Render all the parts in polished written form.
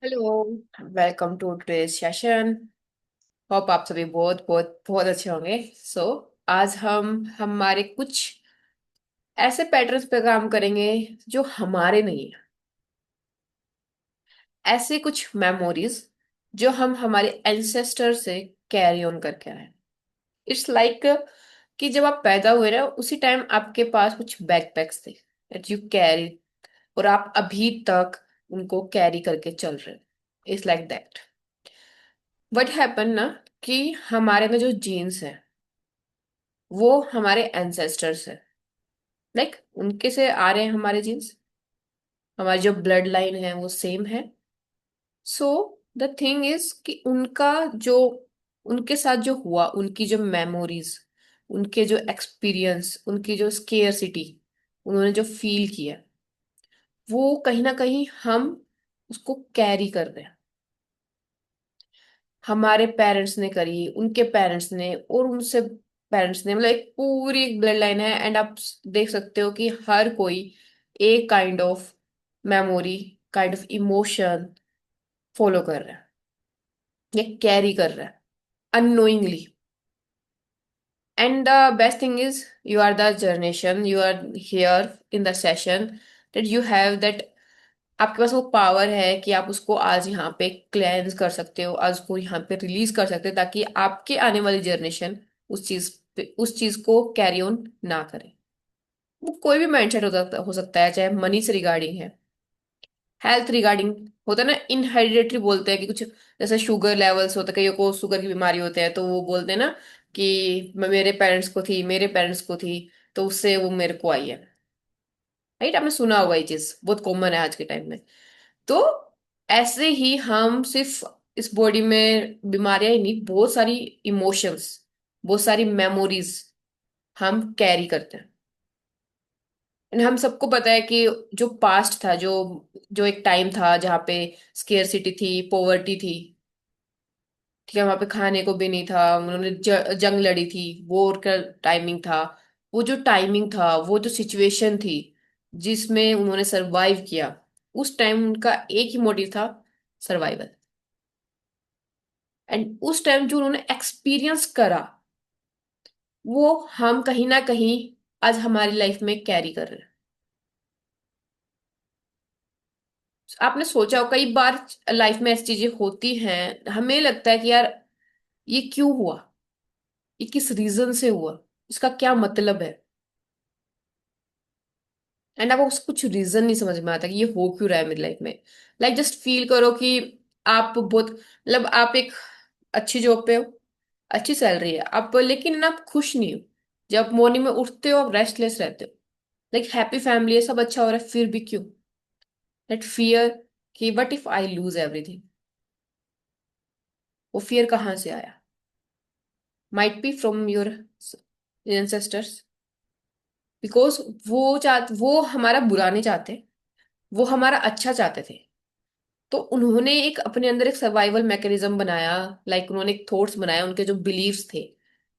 Hello. Welcome to today's session. Hope आप सभी बहुत बहुत बहुत अच्छे होंगे। आज हम हमारे कुछ ऐसे पैटर्न्स पे काम करेंगे जो हमारे नहीं है। ऐसे कुछ मेमोरीज जो हम हमारे एंसेस्टर से कैरी ऑन करके आए। इट्स लाइक कि जब आप पैदा हुए ना उसी टाइम आपके पास कुछ बैकपैक्स थे दैट यू कैरी, और आप अभी तक उनको कैरी करके चल रहे। It's like that. What happen ना कि हमारे में जो जीन्स है वो हमारे एंसेस्टर्स है। उनके से आ रहे हैं हमारे जीन्स। हमारी जो ब्लड लाइन है वो सेम है। सो द थिंग इज कि उनका जो उनके साथ जो हुआ, उनकी जो मेमोरीज, उनके जो एक्सपीरियंस, उनकी जो स्केयरसिटी, उन्होंने जो फील किया, वो कहीं ना कहीं हम उसको कैरी कर रहे हैं। हमारे पेरेंट्स ने करी, उनके पेरेंट्स ने, और उनसे पेरेंट्स ने, मतलब एक पूरी एक ब्लड लाइन है। एंड आप देख सकते हो कि हर कोई एक kind of memory, kind of emotion follow कर रहा है या कैरी कर रहा है unknowingly. And the best thing is you are the generation, you are here in the session that you have that. आपके पास वो पावर है कि आप उसको आज यहाँ पे क्लेंस कर सकते हो, आज उसको यहाँ पे रिलीज कर सकते हो, ताकि आपके आने वाली जनरेशन उस चीज को कैरी ऑन ना करे। वो कोई भी माइंडसेट हो सकता है, चाहे मनी से रिगार्डिंग है, हेल्थ रिगार्डिंग होता है ना। इनहेरिडेटरी बोलते हैं कि कुछ जैसे शुगर लेवल्स होते हैं, कईयों को शुगर की बीमारी होते हैं, तो वो बोलते हैं ना कि मेरे पेरेंट्स को थी, मेरे पेरेंट्स को थी, तो उससे वो मेरे को आई है। राइट, आपने सुना होगा, ये चीज बहुत कॉमन है आज के टाइम में। तो ऐसे ही हम सिर्फ इस बॉडी में बीमारियां ही नहीं, बहुत सारी इमोशंस, बहुत सारी मेमोरीज हम कैरी करते हैं। And हम सबको पता है कि जो पास्ट था, जो जो एक टाइम था जहाँ पे स्केर्सिटी थी, पोवर्टी थी। ठीक है, वहां पे खाने को भी नहीं था, उन्होंने जंग लड़ी थी, वॉर का टाइमिंग था। वो जो टाइमिंग था, वो जो सिचुएशन थी जिसमें उन्होंने सरवाइव किया, उस टाइम उनका एक ही मोटिव था, सर्वाइवल। एंड उस टाइम जो उन्होंने एक्सपीरियंस करा, वो हम कहीं ना कहीं आज हमारी लाइफ में कैरी कर रहे हैं। आपने सोचा हो कई बार लाइफ में ऐसी चीजें होती हैं, हमें लगता है कि यार ये क्यों हुआ, ये किस रीजन से हुआ, इसका क्या मतलब है। एंड आपको कुछ रीजन नहीं समझ में आता कि ये हो क्यों रहा है मेरी लाइफ में। जस्ट फील करो कि आप बहुत, मतलब आप एक अच्छी जॉब पे हो, अच्छी सैलरी है आप, लेकिन ना आप खुश नहीं हो। जब मॉर्निंग में उठते हो आप रेस्टलेस रहते हो। हैप्पी फैमिली है, सब अच्छा हो रहा है, फिर भी क्यों? दैट फियर कि what if I lose everything. वो फियर कहाँ से आया? Might be from your ancestors. Because वो हमारा बुरा नहीं चाहते, वो हमारा अच्छा चाहते थे। तो उन्होंने एक अपने अंदर एक सर्वाइवल मैकेनिज्म बनाया। उन्होंने एक थॉट्स बनाया, उनके जो बिलीव्स थे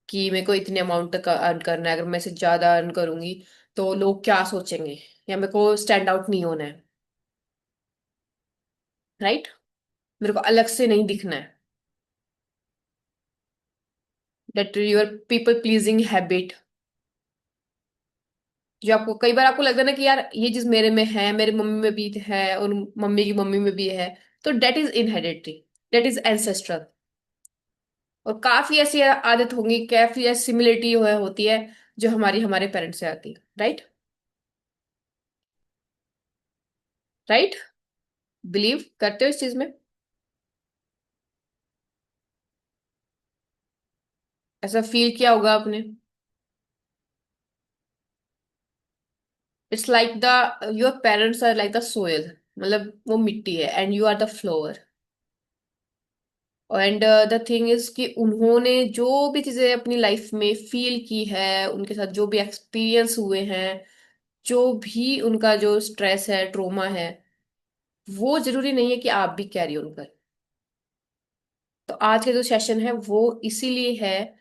कि मेरे को इतने अमाउंट तक अर्न करना है, अगर मैं से ज्यादा अर्न करूंगी तो लोग क्या सोचेंगे, या मेरे को स्टैंड आउट नहीं होना है। राइट, मेरे को अलग से नहीं दिखना है। That your people pleasing habit, जो आपको कई बार आपको लगता है ना कि यार ये चीज मेरे में है, मेरे मम्मी में भी है, और मम्मी की मम्मी में भी है। तो that is inheritary, that is ancestral. और काफी ऐसी आदत होंगी, काफी ऐसी सिमिलरिटी होती है जो हमारी हमारे पेरेंट्स से आती है। राइट, राइट, बिलीव करते हो इस चीज में? ऐसा फील किया होगा आपने? It's like the your parents are like the soil, मतलब वो मिट्टी है and you are the flower. And the thing is कि उन्होंने जो भी चीजें अपनी लाइफ में फील की है, उनके साथ जो भी एक्सपीरियंस हुए हैं, जो भी उनका जो स्ट्रेस है, ट्रोमा है, वो जरूरी नहीं है कि आप भी कैरी ऑन करें। तो आज का जो सेशन है वो इसीलिए है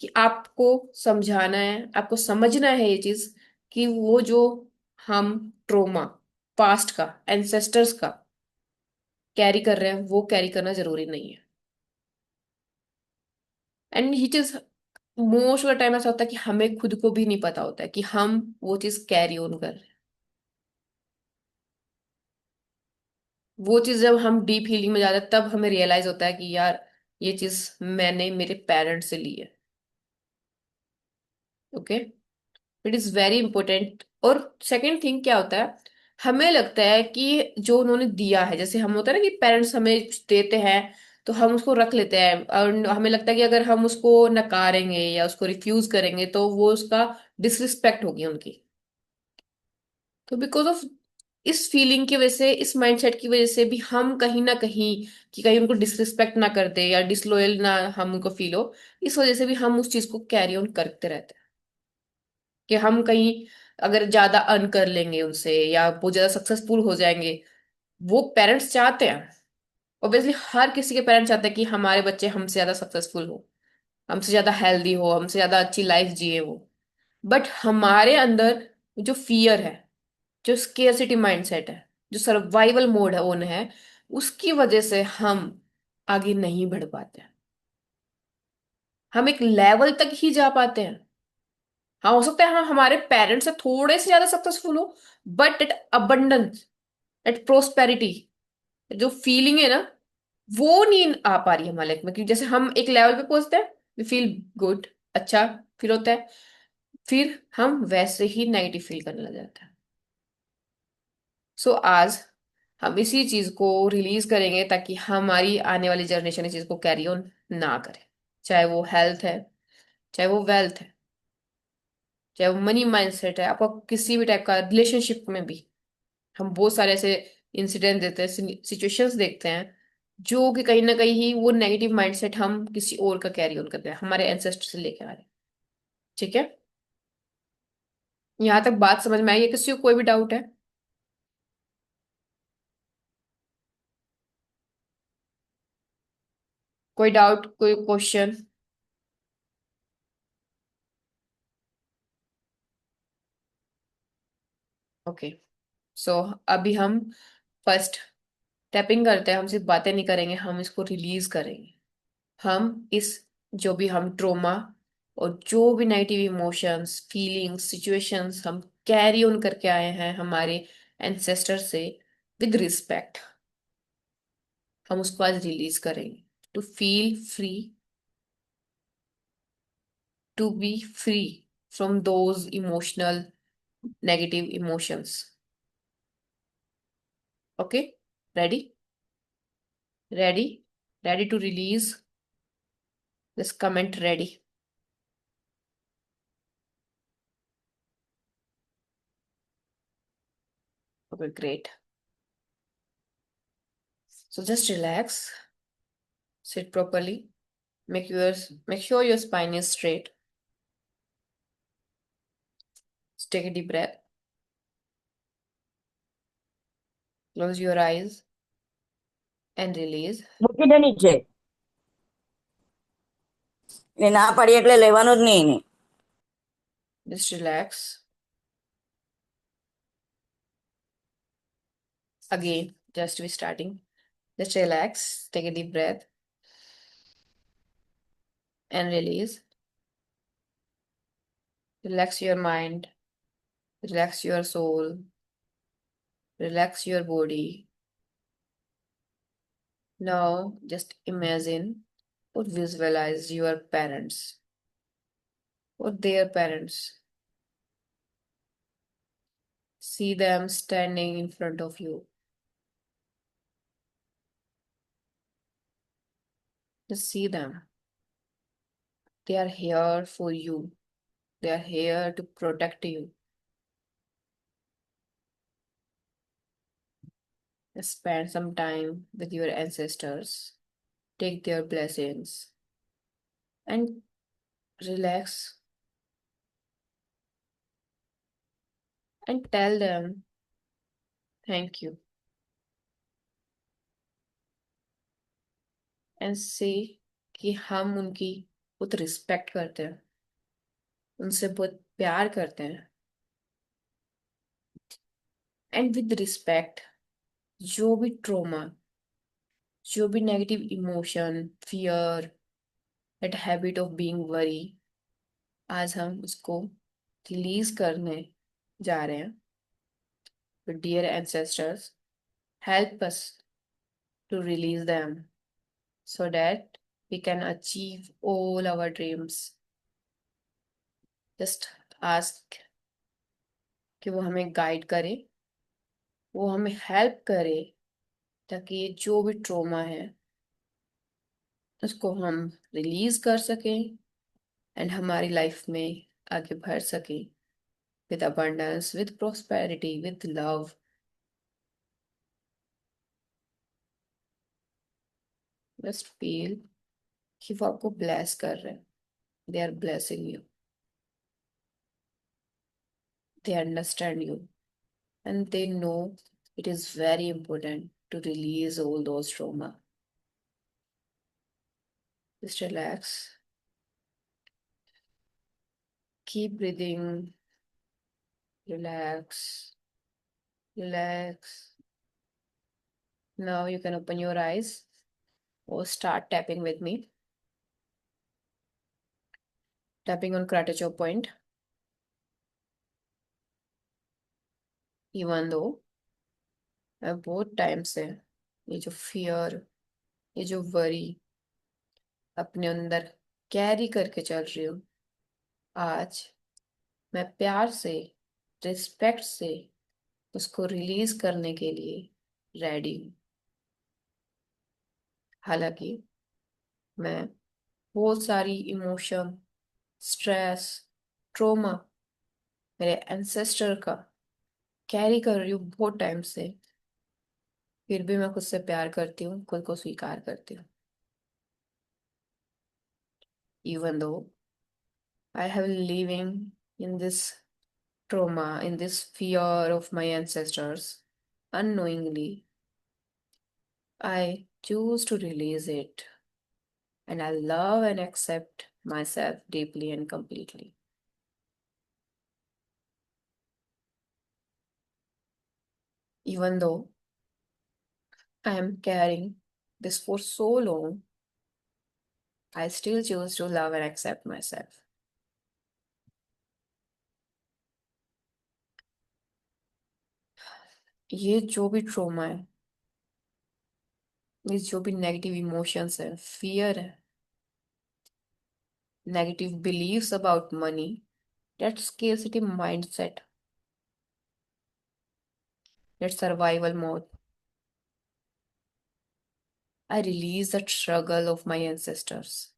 कि आपको समझाना है, आपको समझना है ये चीज कि वो जो हम ट्रोमा, पास्ट का, एंसेस्टर्स का, कैरी कर रहे हैं वो कैरी करना जरूरी नहीं है। एंड ये चीज मोस्ट ऑफ द टाइम ऐसा होता है कि हमें खुद को भी नहीं पता होता है कि हम वो चीज कैरी ऑन कर रहे हैं। वो चीज जब हम डीप हीलिंग में जाते हैं तब हमें रियलाइज होता है कि यार ये चीज मैंने मेरे पेरेंट्स से ली है। Okay, it is very important. और सेकेंड थिंग क्या होता है, हमें लगता है कि जो उन्होंने दिया है, जैसे हम होता है ना कि पेरेंट्स हमें कुछ देते हैं तो हम उसको रख लेते हैं, और हमें लगता है कि अगर हम उसको नकारेंगे या उसको रिफ्यूज करेंगे तो वो उसका डिसरिस्पेक्ट होगी उनकी। तो बिकॉज ऑफ इस फीलिंग की वजह से, इस माइंडसेट की वजह से भी हम कहीं ना कहीं, कि कहीं उनको डिसरिस्पेक्ट ना कर दे या डिसलॉयल ना हम उनको फील हो, इस वजह से भी हम उस चीज को कैरी ऑन करते रहते हैं। कि हम कहीं अगर ज्यादा अर्न कर लेंगे उनसे या बहुत ज्यादा सक्सेसफुल हो जाएंगे, वो पेरेंट्स चाहते हैं। ऑब्वियसली हर किसी के पेरेंट्स चाहते हैं कि हमारे बच्चे हमसे ज्यादा सक्सेसफुल हो, हमसे ज्यादा हेल्दी हो, हमसे ज्यादा अच्छी लाइफ जिए वो। बट हमारे अंदर जो फियर है, जो स्केर्सिटी माइंडसेट है, जो सर्वाइवल मोड है ऑन है, उसकी वजह से हम आगे नहीं बढ़ पाते हैं। हम एक लेवल तक ही जा पाते हैं। हाँ, हो सकता है हम हमारे पेरेंट्स से थोड़े से ज्यादा सक्सेसफुल हो, but at abundance, at prosperity, जो फीलिंग है ना, वो नहीं आ पा रही है हमारे लाइफ में। क्योंकि जैसे हम एक लेवल पे पहुंचते हैं, वी फील गुड, अच्छा फील होता है, फिर हम वैसे ही नेगेटिव फील करने लग जाते हैं। सो आज हम इसी चीज को रिलीज करेंगे ताकि हमारी आने वाली जनरेशन इस चीज को कैरी ऑन ना करे। चाहे वो हेल्थ है, चाहे वो वेल्थ है, चाहे वो मनी माइंडसेट है, आपका किसी भी टाइप का रिलेशनशिप में भी। हम बहुत सारे ऐसे इंसिडेंट देते हैं, सिचुएशंस देखते हैं, जो कि कहीं ना कहीं वो नेगेटिव माइंडसेट हम किसी और का कैरी ऑन करते हैं, हमारे एंसेस्टर से लेके आ रहे हैं। ठीक है, यहाँ तक बात समझ में आई है? किसी को कोई भी डाउट है? कोई डाउट, कोई क्वेश्चन? ओके, सो अभी हम फर्स्ट टैपिंग करते हैं। हम सिर्फ बातें नहीं करेंगे, हम इसको रिलीज करेंगे। हम इस, जो भी हम ट्रोमा और जो भी नेगेटिव इमोशंस, फीलिंग्स, सिचुएशंस हम कैरी ऑन करके आए हैं हमारे एंसेस्टर से, विद रिस्पेक्ट हम उसको आज रिलीज करेंगे। To feel free, to be free from those emotional negative emotions. Okay, ready? Ready? Ready to release this comment? Ready? Okay, great. So just relax, sit properly, make sure your spine is straight. Just take a deep breath, close your eyes and release. મૂકી દે નીચે. એ ના પાડી એટલે લેવાનું જ નહીં એને. Just relax. Again, just be starting. Just relax, take a deep breath and release. Relax your mind, relax your soul, relax your body. Now just imagine or visualize your parents or their parents. See them standing in front of you. Just see them. They are here for you. They are here to protect you. Spend some time with your ancestors. Take their blessings and relax and tell them thank you and say कि हम उनकी बहुत respect करते हैं, उनसे बहुत प्यार करते हैं। एंड विद रिस्पेक्ट, जो भी ट्रोमा जो भी negative emotion, fear, that habit of being worry, आज हम उसको रिलीज करने जा रहे हैं. तो dear ancestors, help us to release them so that we can achieve all our dreams. Just ask कि वो हमें गाइड करे, वो हमें हेल्प करे, ताकि ये जो भी ट्रॉमा है उसको हम रिलीज कर सकें एंड हमारी लाइफ में आगे बढ़ सकें with abundance, with prosperity, with love. Just feel कि वो आपको bless कर रहे हैं. They are blessing you. They understand you. And they know it is very important to release all those trauma. Just relax. Keep breathing. Relax. Relax. Now you can open your eyes or start tapping with me. Tapping on Kratacho point. Even though मैं बहुत time से ये जो fear, ये जो worry अपने अंदर carry करके चल रही हूँ, आज मैं प्यार से, रिस्पेक्ट से उसको रिलीज करने के लिए रेडी हूँ. हालांकि मैं बहुत सारी इमोशन, स्ट्रेस, ट्रोमा मेरे एंसेस्टर का कैरी कर रही हूँ बहुत टाइम से, फिर भी मैं खुद से प्यार करती हूँ, खुद को स्वीकार करती हूँ. Even though I have living in this trauma, in this fear of my ancestors, unknowingly, I choose to release it and I love and accept myself deeply and completely. Even though I am carrying this for so long, I still choose to love and accept myself. ये जो भी trauma है, ये जो भी negative emotions है, fear है, negative believes about money, that scarcity mindset, that survival mode, I release the struggle of my ancestors.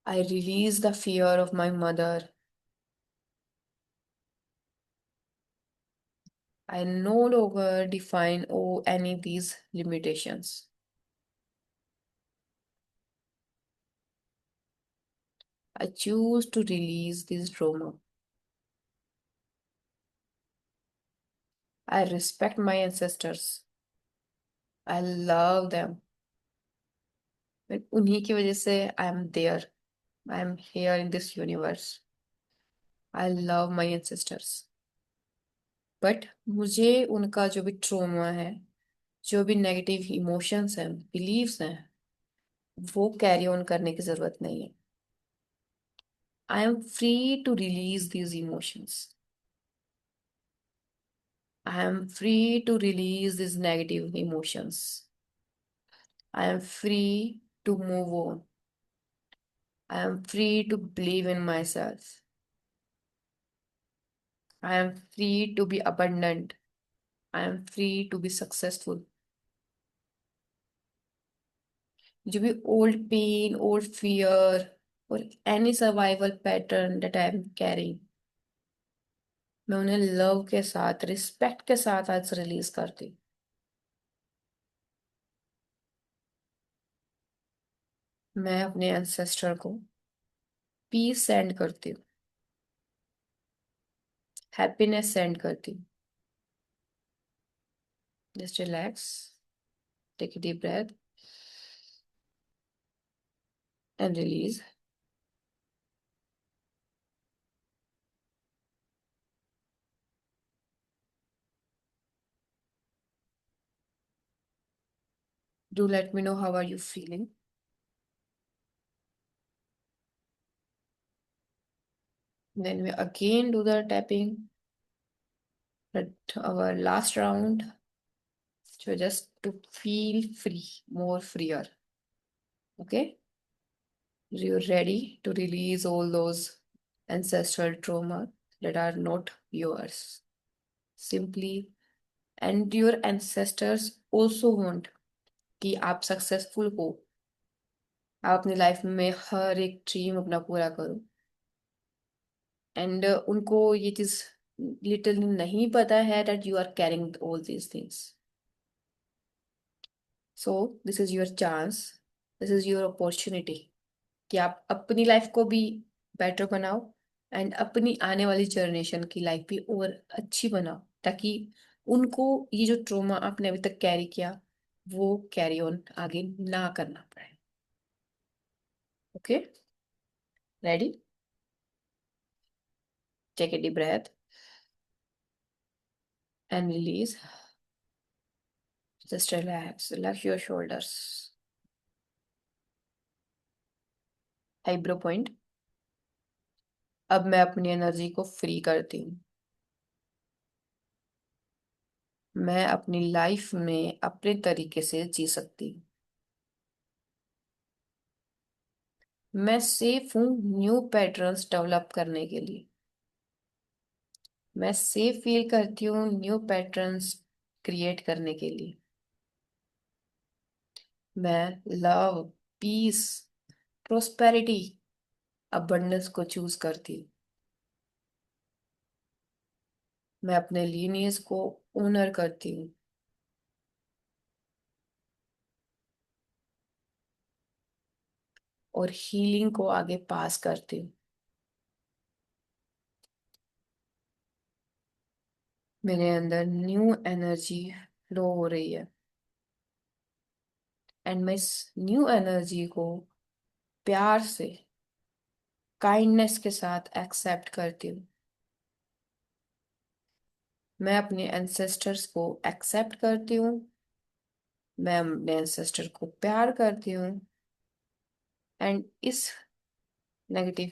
I release the fear of my mother. I no longer define any of these limitations. I choose to release this trauma. I respect my ancestors. I love them. उन्हीं की वजह से I am there. I am here in this universe. I love my ancestors. But मुझे उनका जो भी trauma है, जो भी नेगेटिव इमोशंस हैं, बिलीव्स हैं, वो कैरी ऑन करने की जरूरत नहीं है. I am free to release these emotions. I am free to release these negative emotions. I am free to move on. I am free to believe in myself. I am free to be abundant. I am free to be successful. जो भी old pain, old fear, or any survival pattern that I am carrying, मैं उन्हें love के साथ, respect के साथ आज release करती हूँ. मैं अपने एंसेस्टर को पीस सेंड करती हूँ, हैप्पीनेस सेंड करती हूँ. Just relax, take a deep breath, and release. Do let me know how are you feeling. Then we again do the tapping at our last round. So just to feel free, more freer. Okay? You're ready to release all those ancestral trauma that are not yours. Simply, and your ancestors also want कि आप successful हो, आप अपनी life में हर एक dream अपना पूरा करो। एंड उनको ये चीज लिटिल नहीं पता है that you are carrying all these things. So this is your chance, this is your opportunity कि आप अपनी लाइफ को भी बेटर बनाओ एंड अपनी आने वाली जनरेशन की लाइफ भी और अच्छी बनाओ, ताकि उनको ये जो ट्रोमा आपने अभी तक कैरी किया वो कैरी ऑन आगे ना करना पड़े। Okay, ready? Take a deep breath and release. Just relax your shoulders. Eyebrow point. अब मैं अपनी एनर्जी को फ्री करती हूँ। मैं अपनी लाइफ में अपने तरीके से जी सकती हूँ। मैं सेफ हूँ न्यू पैटर्न्स डेवलप करने के लिए। मैं सेफ फील करती हूँ न्यू पैटर्न्स क्रिएट करने के लिए। मैं लव, पीस, प्रोस्पेरिटी, अबंडेंस को चूज करती हूँ। मैं अपने लीनियज को ऑनर करती हूँ। और हीलिंग को आगे पास करती हूँ। मेरे अंदर न्यू एनर्जी फ्लो हो रही है एंड मैं इस न्यू एनर्जी को प्यार से, काइंडनेस के साथ एक्सेप्ट करती हूँ। मैं अपने एंसेस्टर्स को एक्सेप्ट करती हूँ। मैं अपने एंसेस्टर को प्यार करती हूँ एंड इस नेगेटिव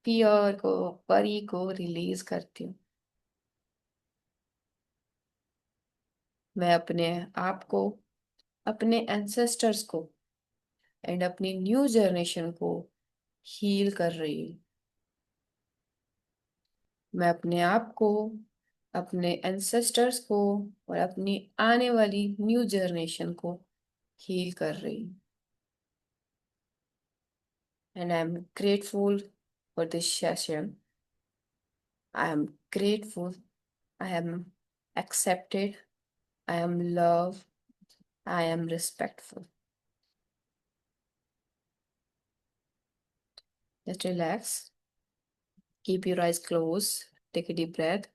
फियर को, वरी को रिलीज करती हूँ। मैं अपने आप को, अपने एंसेस्टर्स को एंड अपनी न्यू जनरेशन को हील कर रही हूँ। मैं अपने आप को, अपने एंसेस्टर्स को और अपनी आने वाली न्यू जनरेशन को हील कर रही हूँ। And I am grateful for this session. I am grateful, I am accepted, I am loved, I am respectful. Just relax, keep your eyes closed, take a deep breath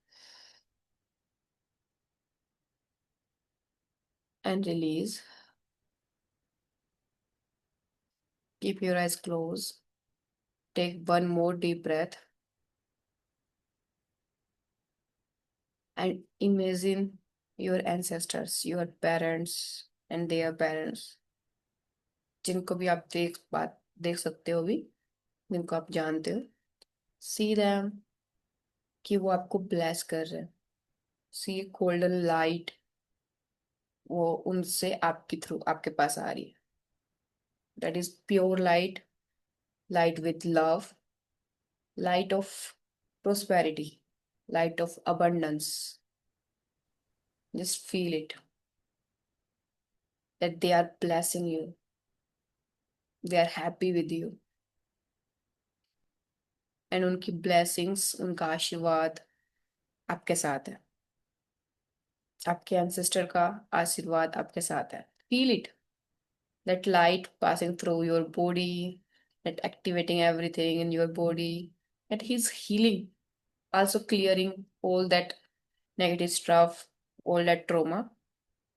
and release. Keep your eyes closed, take one more deep breath and imagine your ancestors, your parents and their parents, जिनको भी आप देख सकते हो भी, जिनको आप जानते हो। सी देम कि वो आपको ब्लेस कर रहे हैं। सी गोल्डन लाइट, वो उनसे आपके थ्रू आपके पास आ रही है। That is pure light, light with love, light of prosperity, light of abundance. Just feel it that they are blessing you, they are happy with you, and उनकी blessings, उनका आशीर्वाद आपके साथ है। आपके ancestor का आशीर्वाद आपके साथ है। Feel it, that light passing through your body, that activating everything in your body, that he's healing, also clearing all that negative stuff, all that trauma,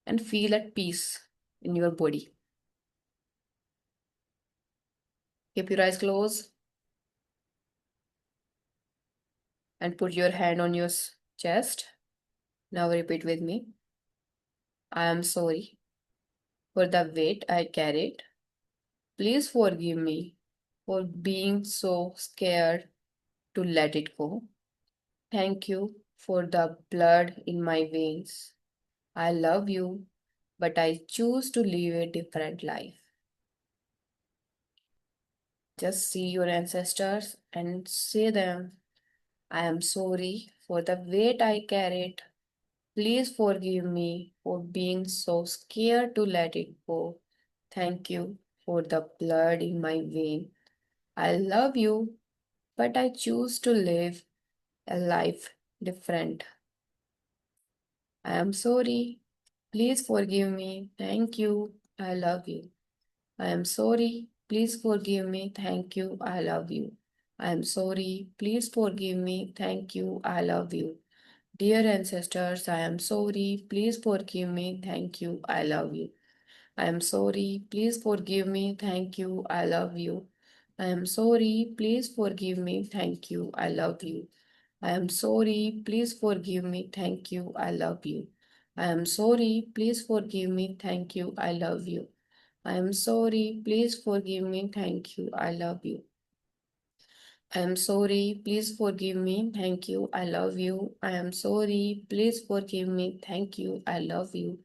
and feel at peace in your body. Keep your eyes closed and put your hand on your chest. Now repeat with me. I am sorry. for the weight I carried. Please forgive me for being so scared to let it go. Thank you for the blood in my veins. I love you, but I choose to live a different life. Just see your ancestors and say them, I am sorry for the weight I carried. Please forgive me for being so scared to let it go. Thank you for the blood in my vein. I love you, but I choose to live a life different. I am sorry. Please forgive me. Thank you. I love you. I am sorry. Please forgive me. Thank you. I love you. I am sorry. Please forgive me. Thank you. I love you. Dear ancestors, I am sorry. Please forgive me. Thank you. I love you. I am sorry. Please forgive me. Thank you. I love you. I am sorry. Please forgive me. Thank you. I love you. I am sorry. Please forgive me. Thank you. I love you. I am sorry. Please forgive me. Thank you. I love you. I am sorry. Please forgive me. Thank you. I love you. I am sorry. Please forgive me. Thank you. I love you. I am sorry. Please forgive me. Thank you. I love you.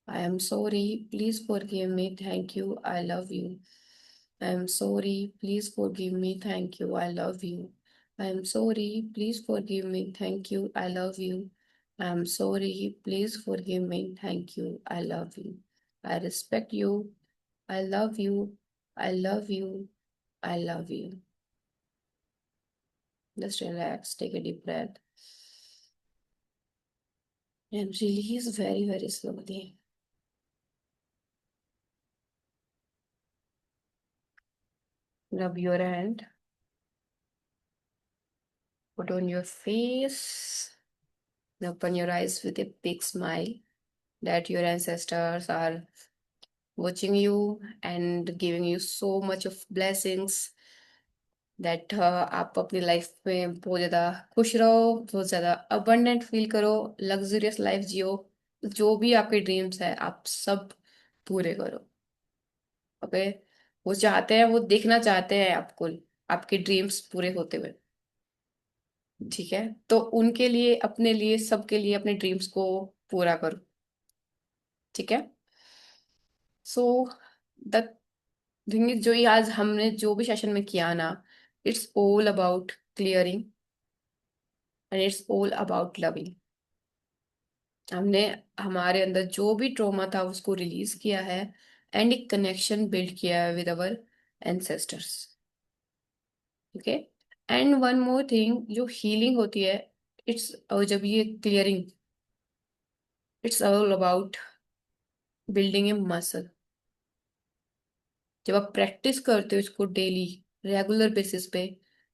I am sorry. Please forgive me. Thank you. I love you. I am sorry. Please forgive me. Thank you. I love you. I am sorry. Please forgive me. Thank you. I love you. I am sorry. Please forgive me. Thank you. I love you. I respect you. I love you. I love you. I love you. Just relax. Take a deep breath and release very, very slowly. Rub your hand. Put on your face. Open your eyes with a big smile that your ancestors are watching you and giving you so much of blessings that आप अपनी life में बहुत ज़्यादा खुश रहो, बहुत ज़्यादा abundant feel करो, लग्जरियस लाइफ जियो, जो भी आपके ड्रीम्स है आप सब पूरे करो। ओके, वो चाहते हैं, वो देखना चाहते हैं आपको, आपके ड्रीम्स पूरे होते हुए। ठीक है, तो उनके लिए, अपने लिए, सबके लिए अपने ड्रीम्स को पूरा करो। ठीक है। सो द थिंग इज, जो ये आज हमने जो भी सेशन में किया ना, it's all about clearing and it's all about loving. हमने हमारे अंदर जो भी ट्रॉमा था उसको रिलीज किया है एंड एक कनेक्शन बिल्ड किया है with our ancestors. Okay. And one more thing, जो हीलिंग होती है, इट्स, जब ये clearing, it's all about building a muscle. जब आप प्रैक्टिस करते हो इसको डेली, रेगुलर बेसिस पे,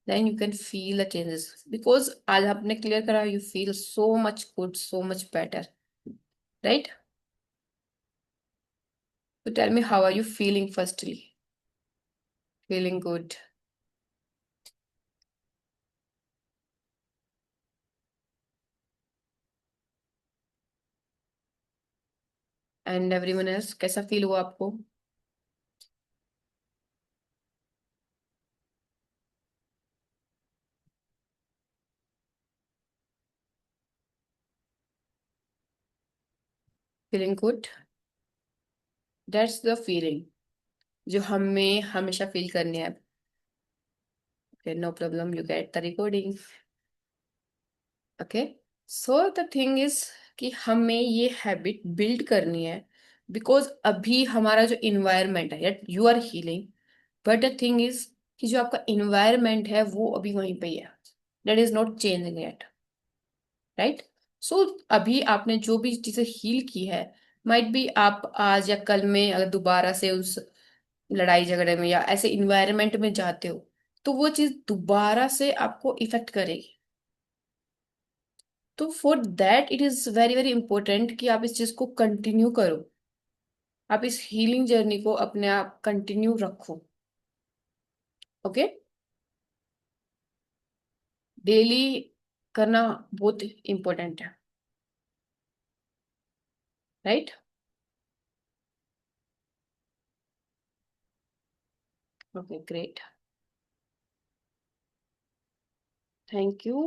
then you can feel the changes, because आज आपने क्लियर करा, you feel so much good, so much better, right? तो tell me, how are you feeling firstly? Feeling good? And everyone else, कैसा feel हुआ आपको? Feeling good? That's the feeling जो हमें हमेशा फील करनी है। No problem, you get the recording. Okay. So the thing is कि हमें ये हैबिट बिल्ड करनी है, बिकॉज अभी हमारा जो इन्वायरमेंट है, yet you are healing, but the thing is कि जो आपका इन्वायरमेंट है वो अभी वहीं पे ही है, that is not changing yet, right? So अभी आपने जो भी चीजें हील की है, माइट बी आप आज या कल में अगर दोबारा से उस लड़ाई झगड़े में या ऐसे इन्वायरमेंट में जाते हो, तो वो चीज दोबारा से आपको इफेक्ट करेगी। तो for that it is very very important कि आप इस चीज को कंटिन्यू करो, आप इस हीलिंग जर्नी को अपने आप कंटिन्यू रखो। ओके। डेली करना बहुत इंपॉर्टेंट है, right? Okay, great, thank you.